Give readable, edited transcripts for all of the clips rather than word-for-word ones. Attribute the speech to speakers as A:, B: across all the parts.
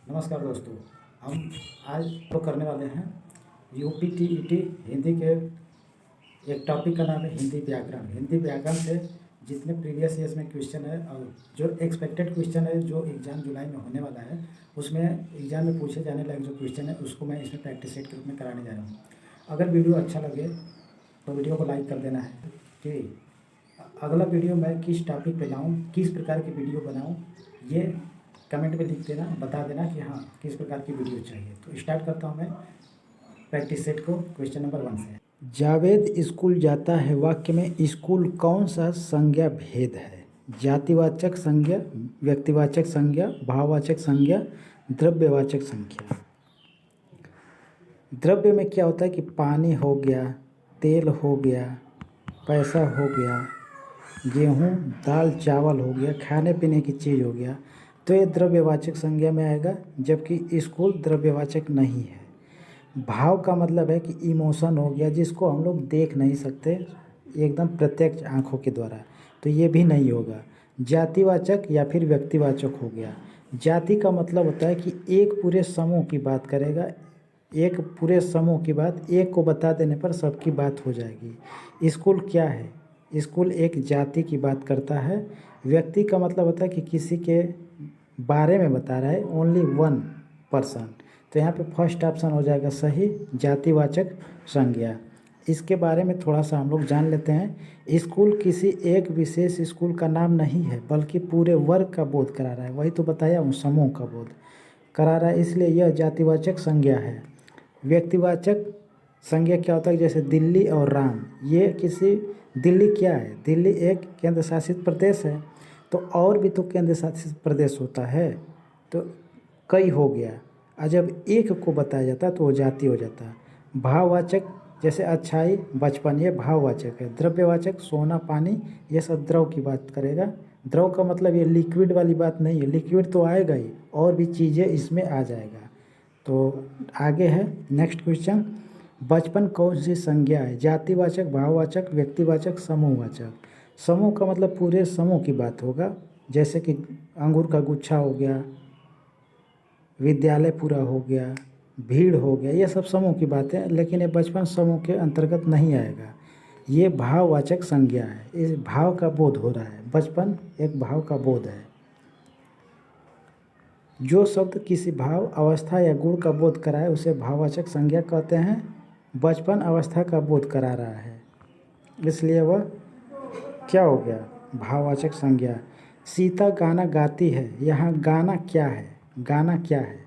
A: नमस्कार दोस्तों, हम आज तो करने वाले हैं यूपीटीईटी हिंदी के एक टॉपिक का नाम है हिंदी व्याकरण। हिंदी व्याकरण से जितने प्रीवियस ईयर्स में क्वेश्चन है और जो एक्सपेक्टेड क्वेश्चन है जो एग्ज़ाम जुलाई में होने वाला है उसमें एग्ज़ाम में पूछे जाने लायक जो क्वेश्चन है उसको मैं इसमें प्रैक्टिस सेट के रूप में कराने जा रहा हूँ। अगर वीडियो अच्छा लगे तो वीडियो को लाइक कर देना है कि अगला वीडियो मैं किस टॉपिक पे लाऊँ, किस प्रकार की वीडियो बनाऊँ, ये कमेंट में लिख देना, बता देना कि हाँ किस प्रकार की वीडियो चाहिए। तो स्टार्ट करता हूँ मैं प्रैक्टिस सेट को क्वेश्चन नंबर 1 से। जावेद स्कूल जाता है वाक्य में स्कूल कौन सा संज्ञा भेद है? जातिवाचक संज्ञा, व्यक्तिवाचक संज्ञा, भाववाचक संज्ञा, द्रव्यवाचक संज्ञा। द्रव्य में क्या होता है कि पानी हो गया, तेल हो गया, पैसा हो गया, गेहूँ, दाल, चावल हो गया, खाने पीने की चीज़ हो गया, तो ये द्रव्यवाचक संज्ञा में आएगा, जबकि स्कूल द्रव्यवाचक नहीं है। भाव का मतलब है कि इमोशन हो गया जिसको हम लोग देख नहीं सकते एकदम प्रत्यक्ष आँखों के द्वारा, तो ये भी नहीं होगा। जातिवाचक या फिर व्यक्तिवाचक हो गया। जाति का मतलब होता है कि एक पूरे समूह की बात करेगा, एक पूरे समूह की बात एक को बता देने पर सबकी बात हो जाएगी। स्कूल क्या है? स्कूल एक जाति की बात करता है। व्यक्ति का मतलब होता है कि किसी के बारे में बता रहा है, ओनली वन पर्सन, तो यहाँ पे फर्स्ट ऑप्शन हो जाएगा सही, जातिवाचक संज्ञा। इसके बारे में थोड़ा सा हम लोग जान लेते हैं। स्कूल किसी एक विशेष स्कूल का नाम नहीं है बल्कि पूरे वर्ग का बोध करा रहा है, वही तो बताया हूँ, समूह का बोध करा रहा है, इसलिए यह जातिवाचक संज्ञा है। व्यक्तिवाचक संज्ञा क्या होता है? जैसे दिल्ली और राम, ये किसी, दिल्ली क्या है? दिल्ली एक केंद्र शासित प्रदेश है, तो और भी तो केंद्र शासित प्रदेश होता है, तो कई हो गया, और जब एक को बताया जाता है तो वो जाति हो जाता है। भाववाचक जैसे अच्छाई, बचपन, ये भाववाचक है। द्रव्यवाचक सोना, पानी, ये सब द्रव की बात करेगा। द्रव का मतलब ये लिक्विड वाली बात नहीं है, लिक्विड तो आएगा ही, और भी चीज़ें इसमें आ जाएगा। तो आगे है नेक्स्ट क्वेश्चन, बचपन कौन सी संज्ञा है? जातिवाचक, भाववाचक, व्यक्तिवाचक, समूहवाचक। समूह का मतलब पूरे समूह की बात होगा, जैसे कि अंगूर का गुच्छा हो गया, विद्यालय पूरा हो गया, भीड़ हो गया, ये सब समूह की बातें हैं, लेकिन ये बचपन समूह के अंतर्गत नहीं आएगा। ये भाववाचक संज्ञा है, इस भाव का बोध हो रहा है, बचपन एक भाव का बोध है। जो शब्द किसी भाव, अवस्था या गुण का बोध कराए उसे भाववाचक संज्ञा कहते हैं। बचपन अवस्था का बोध करा रहा है, इसलिए वह क्या हो गया? भाववाचक संज्ञा। सीता गाना गाती है, यहाँ गाना क्या है? गाना क्या है?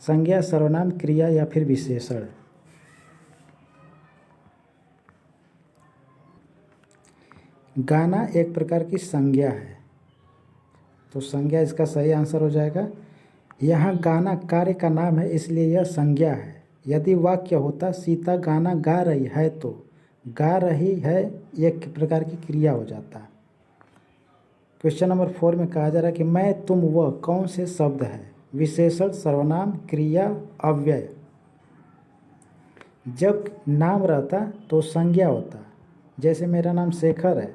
A: संज्ञा, सर्वनाम, क्रिया या फिर विशेषण। गाना एक प्रकार की संज्ञा है, तो संज्ञा इसका सही आंसर हो जाएगा। यहाँ गाना कार्य का नाम है, इसलिए यह संज्ञा है। यदि वाक्य होता सीता गाना गा रही है, तो गा रही है एक प्रकार की क्रिया हो जाता। क्वेश्चन नंबर 4 में कहा जा रहा है कि मैं, तुम, वह कौन से शब्द है? विशेषण, सर्वनाम, क्रिया, अव्यय। जब नाम रहता तो संज्ञा होता, जैसे मेरा नाम शेखर है,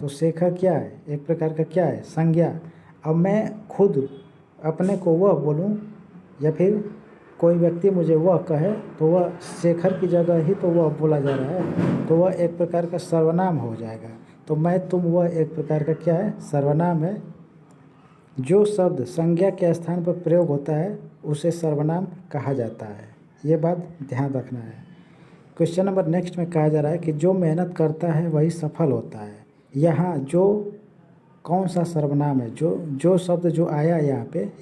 A: तो शेखर क्या है? एक प्रकार का क्या है? संज्ञा। अब मैं खुद अपने को वह बोलूं या फिर कोई व्यक्ति मुझे वह कहे, तो वह शेखर की जगह ही तो वह बोला जा रहा है, तो वह एक प्रकार का सर्वनाम हो जाएगा। तो मैं, तुम, वह एक प्रकार का क्या है? सर्वनाम है। जो शब्द संज्ञा के स्थान पर प्रयोग होता है उसे सर्वनाम कहा जाता है, ये बात ध्यान रखना है। क्वेश्चन नंबर नेक्स्ट में कहा जा रहा है कि जो मेहनत करता है वही सफल होता है। यहाँ जो कौन सा सर्वनाम है? जो शब्द जो आया यहाँ पे,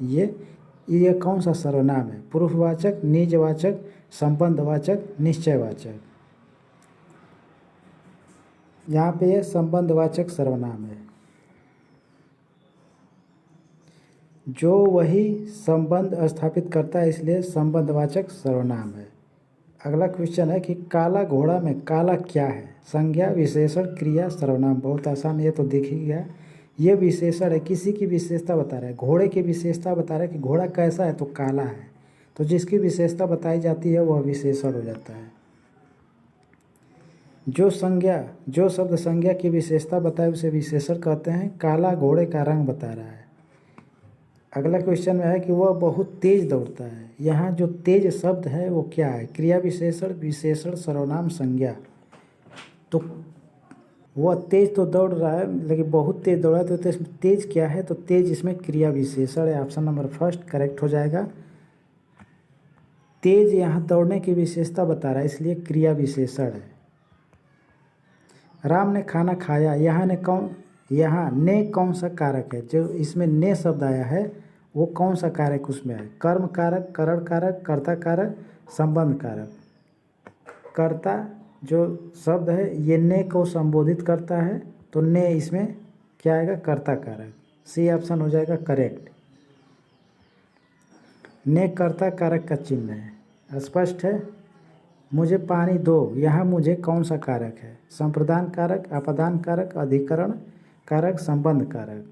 A: ये कौन सा सर्वनाम है? पुरुषवाचक, निजवाचक, संबंधवाचक, निश्चयवाचक। यहाँ पे ये संबंधवाचक सर्वनाम है, जो वही संबंध स्थापित करता है, इसलिए संबंधवाचक सर्वनाम है। अगला क्वेश्चन है कि काला घोड़ा में काला क्या है? संज्ञा, विशेषण, क्रिया, सर्वनाम। बहुत आसान, ये तो दिख ही गया। ये विशेषण है, किसी की विशेषता बता रहा है, घोड़े की विशेषता बता रहा है कि घोड़ा कैसा है, तो काला है, तो जिसकी विशेषता बताई जाती है वह विशेषण हो जाता है। जो शब्द संज्ञा की विशेषता बताए उसे विशेषण कहते हैं। काला घोड़े का रंग बता रहा है, अगला क्वेश्चन में है कि वह बहुत तेज दौड़ता है। यहाँ जो तेज शब्द है वो क्या है? क्रिया विशेषण, विशेषण, सर्वनाम, संज्ञा। तो वह तेज तो दौड़ रहा है, लेकिन बहुत तेज दौड़ा तो इसमें तेज क्या है? तो तेज इसमें क्रिया विशेषण है। ऑप्शन नंबर फर्स्ट करेक्ट हो जाएगा। तेज यहाँ दौड़ने की विशेषता बता रहा है, इसलिए क्रिया विशेषण है। राम ने खाना खाया, यहाँ ने कौन सा कारक है? जो इसमें ने शब्द आया है वो कौन सा कारक उसमें है? कर्म कारक, करण कारक, कर्ता कारक, संबंध कारक। कर्ता जो शब्द है ये ने को संबोधित करता है, तो ने इसमें क्या आएगा? कर्ता कारक। सी ऑप्शन हो जाएगा करेक्ट। ने कर्ता कारक का चिन्ह है। स्पष्ट है? मुझे पानी दो, यहाँ मुझे कौन सा कारक है? संप्रदान कारक, अपदान कारक, अधिकरण कारक, संबंध कारक।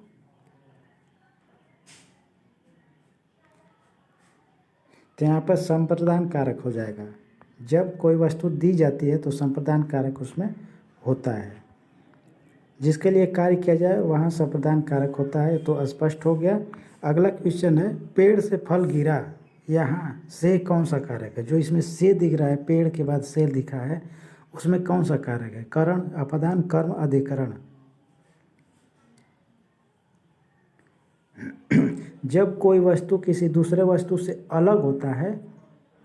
A: तो यहाँ पर संप्रदान कारक हो जाएगा। जब कोई वस्तु दी जाती है तो संप्रदान कारक उसमें होता है। जिसके लिए कार्य किया जाए वहाँ संप्रदान कारक होता है। तो स्पष्ट हो गया। अगला क्वेश्चन है, पेड़ से फल गिरा, यहाँ से कौन सा कारक है? जो इसमें से दिख रहा है, पेड़ के बाद से दिखा है, उसमें कौन सा कारक है? करण, अपदान, कर्म, अधिकरण। जब कोई वस्तु किसी दूसरे वस्तु से अलग होता है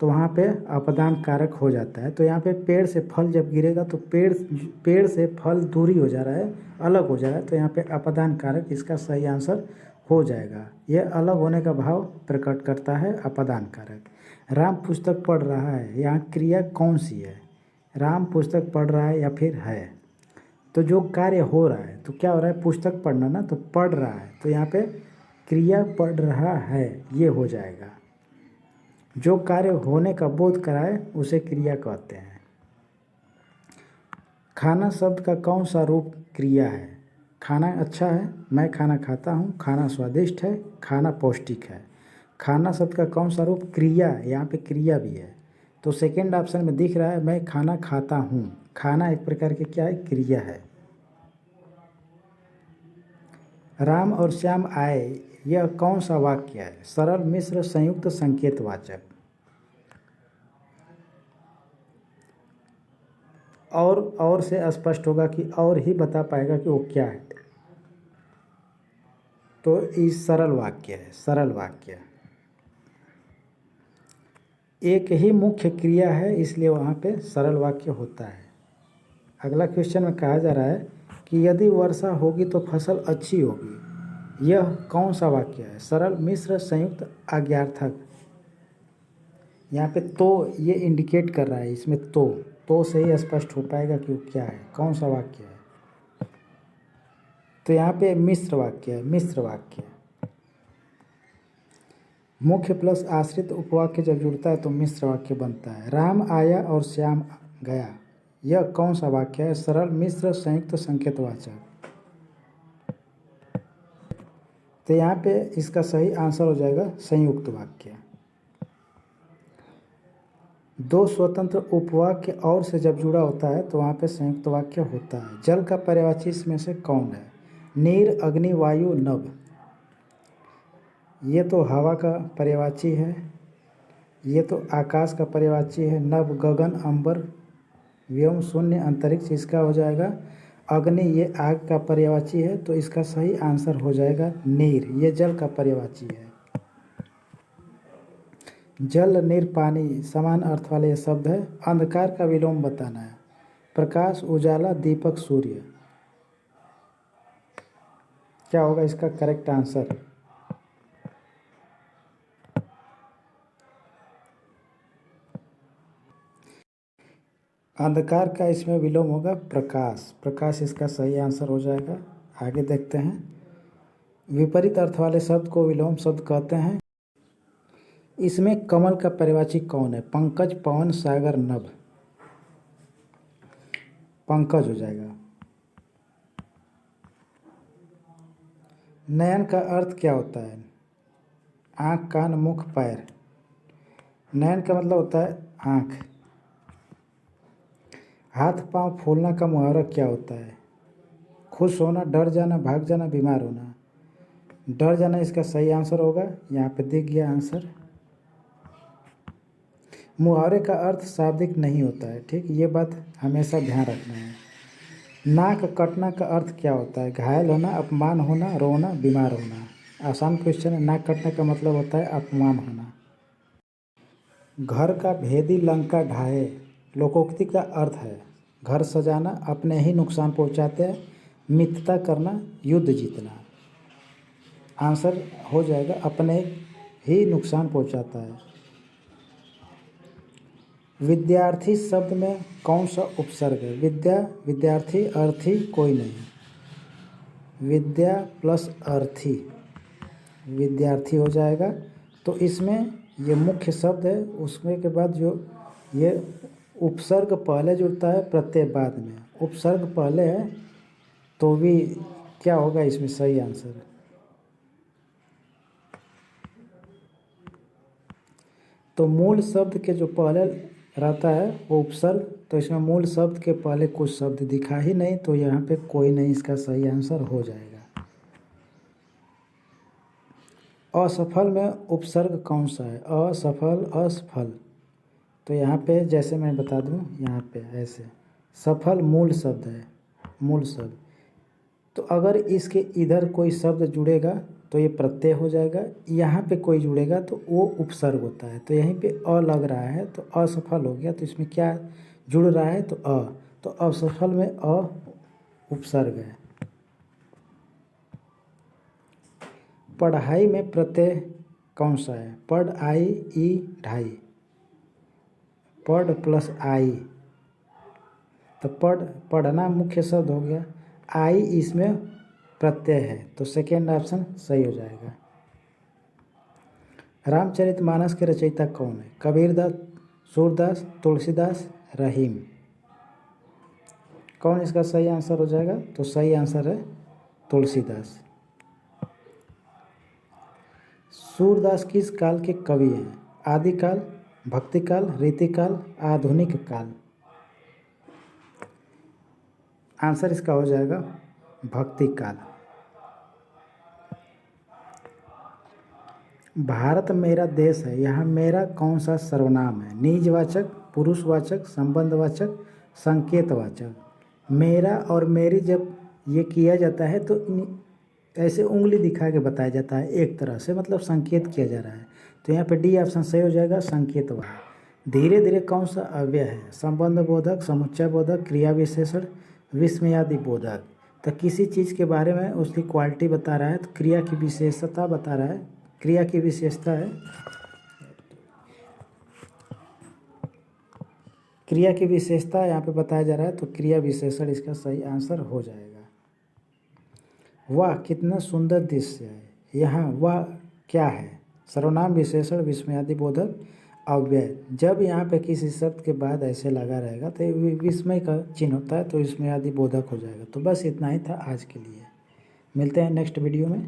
A: तो वहाँ पे अपदान कारक हो जाता है। तो यहाँ पे पेड़ से फल जब गिरेगा तो पेड़ से फल दूरी हो जा रहा है, अलग हो जा रहा है, तो यहाँ पे अपदान कारक इसका सही आंसर हो जाएगा। यह अलग होने का भाव प्रकट करता है, अपदान कारक। राम पुस्तक पढ़ रहा है, यहाँ क्रिया कौन सी है? राम पुस्तक पढ़ रहा है या फिर है? तो जो कार्य हो रहा है, तो क्या हो रहा है? पुस्तक पढ़ना ना, तो पढ़ रहा है, तो यहाँ पे क्रिया पढ़ रहा है ये हो जाएगा। जो कार्य होने का बोध कराए उसे क्रिया कहते हैं। खाना शब्द का कौन सा रूप क्रिया है? खाना अच्छा है, मैं खाना खाता हूँ, खाना स्वादिष्ट है, खाना पौष्टिक है। खाना शब्द का कौन सा रूप क्रिया? यहाँ पे क्रिया भी है। तो सेकेंड ऑप्शन में दिख रहा है मैं खाना खाता हूँ। खाना एक प्रकार की क्या है? क्रिया है। राम और श्याम आए, यह कौन सा वाक्य है? सरल, मिश्र, संयुक्त, संकेतवाचक। और से स्पष्ट होगा कि और ही बता पाएगा कि वो क्या है। तो इस सरल वाक्य है, सरल वाक्य। एक ही मुख्य क्रिया है इसलिए वहाँ पे सरल वाक्य होता है। अगला क्वेश्चन में कहा जा रहा है कि यदि वर्षा होगी तो फसल अच्छी होगी, यह कौन सा वाक्य है? सरल, मिश्र, संयुक्त, आज्ञार्थक। यहाँ पे तो ये इंडिकेट कर रहा है, इसमें तो से ही स्पष्ट हो पाएगा कि वो क्या है, कौन सा वाक्य है। तो यहाँ पे मिश्र वाक्य है, मिश्र वाक्य। मुख्य प्लस आश्रित उपवाक्य जब जुड़ता है तो मिश्र वाक्य बनता है। राम आया और श्याम गया, यह कौन सा वाक्य है? सरल, मिश्र, संयुक्त, संकेतवाचक। तो यहाँ पे इसका सही आंसर हो जाएगा संयुक्त वाक्य। दो स्वतंत्र उपवाक्य और से जब जुड़ा होता है तो वहाँ पे संयुक्त वाक्य होता है। जल का पर्यायवाची इसमें से कौन है? नीर, अग्नि, वायु, नभ। ये तो हवा का पर्यायवाची है, ये तो आकाश का पर्यायवाची है। नभ गगन, अंबर, व्योम, शून्य, अंतरिक्ष इसका हो जाएगा। अग्नि ये आग का पर्यायवाची है, तो इसका सही आंसर हो जाएगा नीर, ये जल का पर्यायवाची है। जल, नीर, पानी समान अर्थ वाले ये शब्द है। अंधकार का विलोम बताना है। प्रकाश, उजाला, दीपक, सूर्य। क्या होगा इसका करेक्ट आंसर? अंधकार का इसमें विलोम होगा प्रकाश, प्रकाश इसका सही आंसर हो जाएगा। आगे देखते हैं। विपरीत अर्थ वाले शब्द को विलोम शब्द कहते हैं। इसमें कमल का पर्यायवाची कौन है? पंकज, पवन, सागर, नभ। पंकज हो जाएगा। नयन का अर्थ क्या होता है? आँख, कान, मुख, पैर। नयन का मतलब होता है आँख। हाथ पांव फूलना का मुहावरा क्या होता है? खुश होना, डर जाना, भाग जाना, बीमार होना। डर जाना इसका सही आंसर होगा, यहाँ पे दिख गया आंसर। मुहावरे का अर्थ शाब्दिक नहीं होता है, ठीक, ये बात हमेशा ध्यान रखना है। नाक कटना का अर्थ क्या होता है? घायल होना, अपमान होना, रोना, बीमार होना। आसान क्वेश्चन है। नाक कटने का मतलब होता है अपमान होना। घर का भेदी लंका ढाहे, लोकोक्ति का अर्थ है घर सजाना, अपने ही नुकसान पहुंचाते हैं, मित्रता करना, युद्ध जीतना। आंसर हो जाएगा अपने ही नुकसान पहुंचाता है। विद्यार्थी शब्द में कौन सा उपसर्ग है? विद्या, विद्यार्थी, अर्थी, कोई नहीं। विद्या प्लस अर्थी विद्यार्थी हो जाएगा। तो इसमें ये मुख्य शब्द है, उसमें के बाद जो ये उपसर्ग पहले जुड़ता है, प्रत्यय बाद में। उपसर्ग पहले है तो भी क्या होगा इसमें सही आंसर? तो मूल शब्द के जो पहले रहता है वो उपसर्ग, तो इसमें मूल शब्द के पहले कुछ शब्द दिखा ही नहीं, तो यहाँ पे कोई नहीं, इसका सही आंसर हो जाएगा। असफल में उपसर्ग कौन सा है? असफल, असफल। तो यहाँ पे जैसे मैं बता दूँ, यहाँ पे ऐसे सफल मूल शब्द है, मूल शब्द। तो अगर इसके इधर कोई शब्द जुड़ेगा तो ये प्रत्यय हो जाएगा, यहाँ पे कोई जुड़ेगा तो वो उपसर्ग होता है। तो यहीं पे अ लग रहा है तो असफल हो गया। तो इसमें क्या जुड़ रहा है? तो अ। तो असफल में अ उपसर्ग है। पढ़ाई में प्रत्यय कौन सा है? पढ़, आई, ई, ढाई। पढ़ प्लस आई, तो पढ़ना मुख्य शब्द हो गया, आई इसमें प्रत्यय है, तो सेकेंड ऑप्शन सही हो जाएगा। रामचरितमानस के रचयिता कौन है? कबीरदास, सूरदास, तुलसीदास, रहीम। कौन इसका सही आंसर हो जाएगा? तो सही आंसर है तुलसीदास। सूरदास किस काल के कवि हैं? आदिकाल, भक्तिकाल, रीतिकाल, आधुनिक काल। आंसर इसका हो जाएगा भक्तिकाल। भारत मेरा देश है, यहाँ मेरा कौन सा सर्वनाम है? निजवाचक, पुरुषवाचक, संबंधवाचक, संकेतवाचक। मेरा और मेरी जब ये किया जाता है तो ऐसे उंगली दिखा के बताया जाता है, एक तरह से मतलब संकेत किया जा रहा है। तो यहाँ पे डी ऑप्शन सही हो जाएगा, संकेतवाचक। धीरे धीरे कौन सा अव्यय है? संबंध बोधक, समुच्चय बोधक, क्रिया विशेषण, विस्मयादि बोधक। तो किसी चीज़ के बारे में उसकी क्वालिटी बता रहा है, तो क्रिया की विशेषता बता रहा है, क्रिया की विशेषता है, क्रिया की विशेषता यहाँ पे बताया जा रहा है, तो क्रिया विशेषण इसका सही आंसर हो जाएगा। वाह कितना सुंदर दृश्य है, यहाँ वाह क्या है? सर्वनाम, विशेषण, विस्मयादि बोधक, अव्यय। जब यहाँ पे किसी शब्द के बाद ऐसे लगा रहेगा तो विस्मय का चिन्ह होता है, तो विस्मयादि बोधक हो जाएगा। तो बस इतना ही था आज के लिए, मिलते हैं नेक्स्ट वीडियो में।